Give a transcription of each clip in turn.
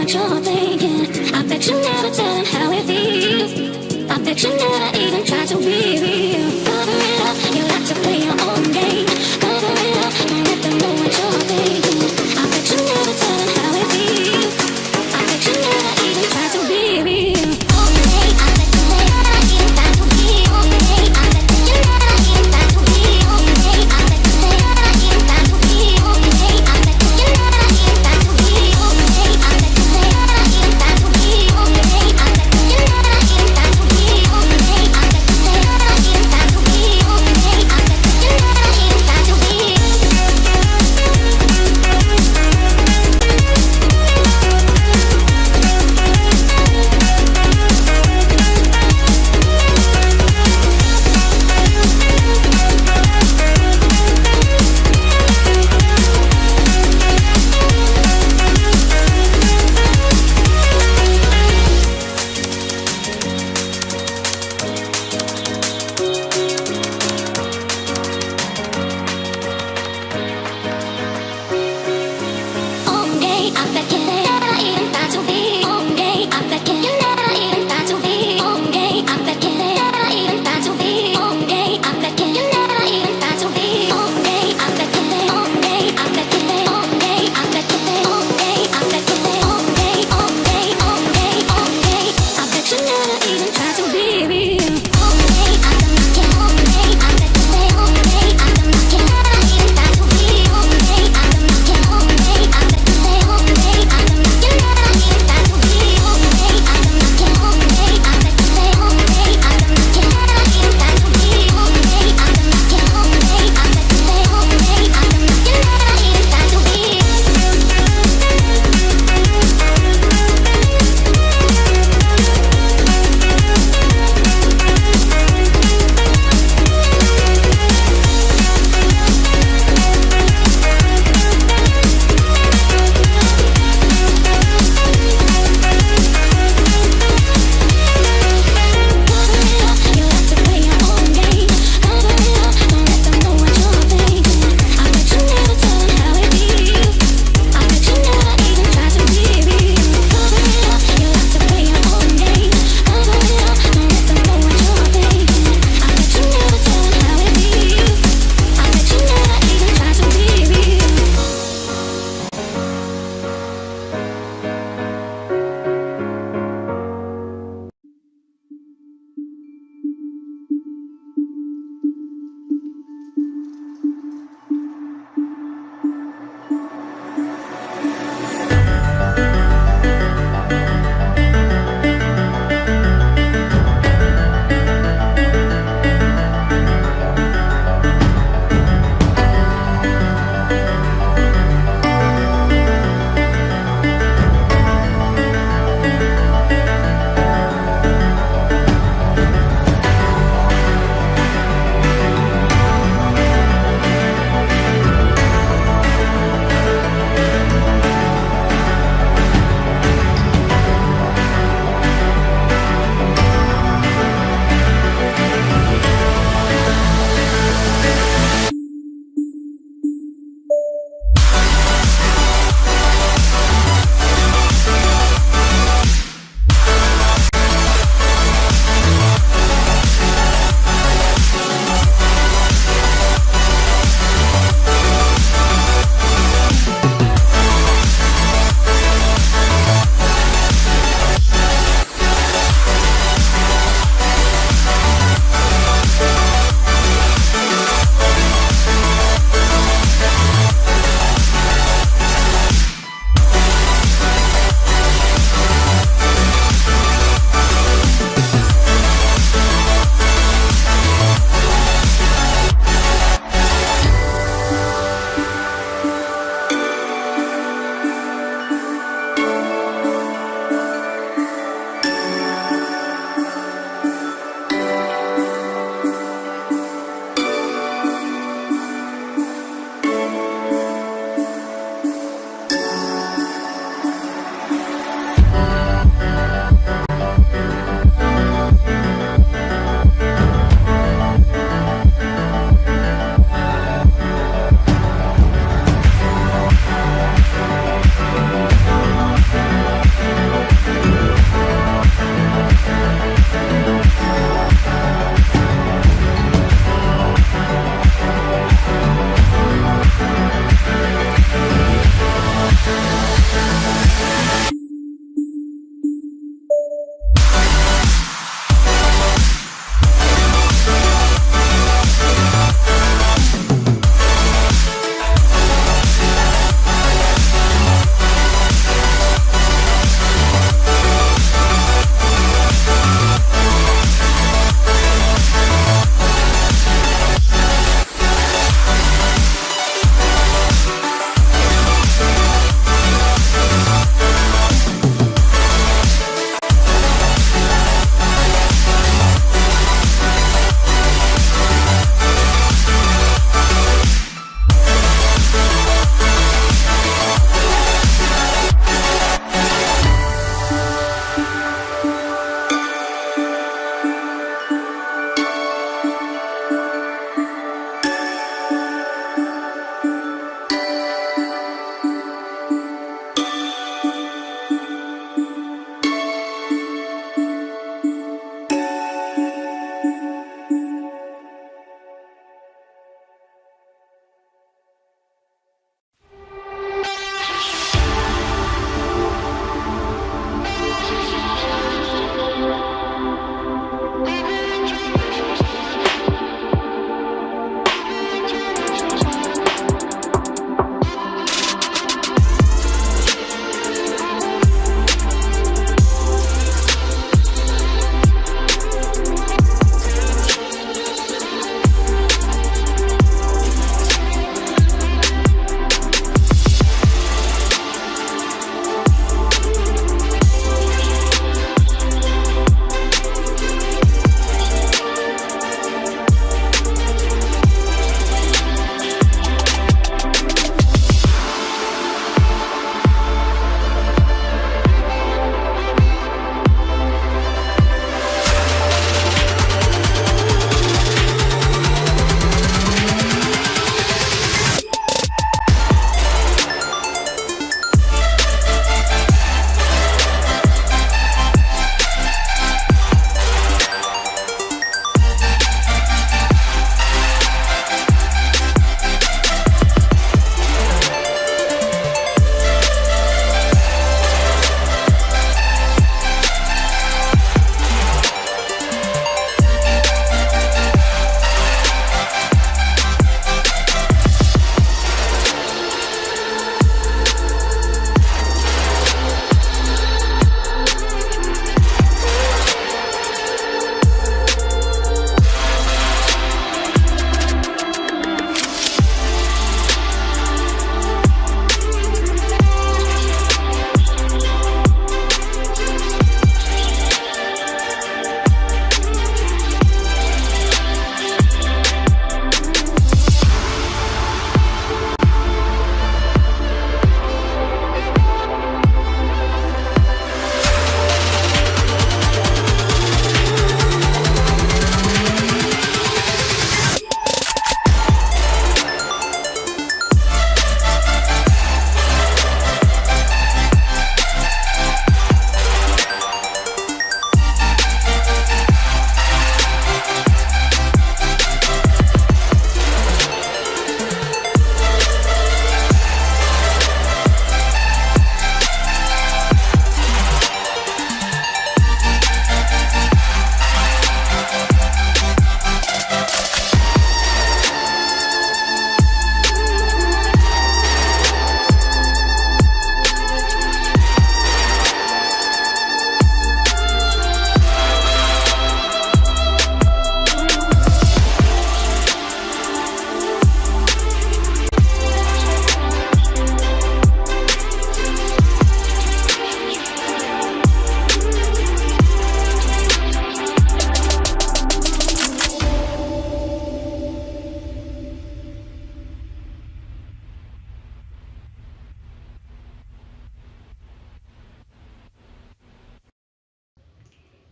what you're thinking. I bet you never tell him how it feels. I bet you never even try to be real. Cover it up, you like to play your own game. Cover it up, don't let them know what you're thinking. I bet you never tell him how it feels. I bet you never even try to be real. Okay, I bet you never even try to be okay. I bet you never even try to be okay. I bet you never even try to be okay. I bet you never even try to be okay. I bet you never even try to be okay. I bet you never even try to be okay. I bet you never even try to be okay. I bet you never even try to be.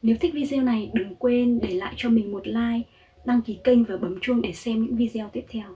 Nếu thích video này đừng quên để lại cho mình một like, đăng ký kênh và bấm chuông để xem những video tiếp theo.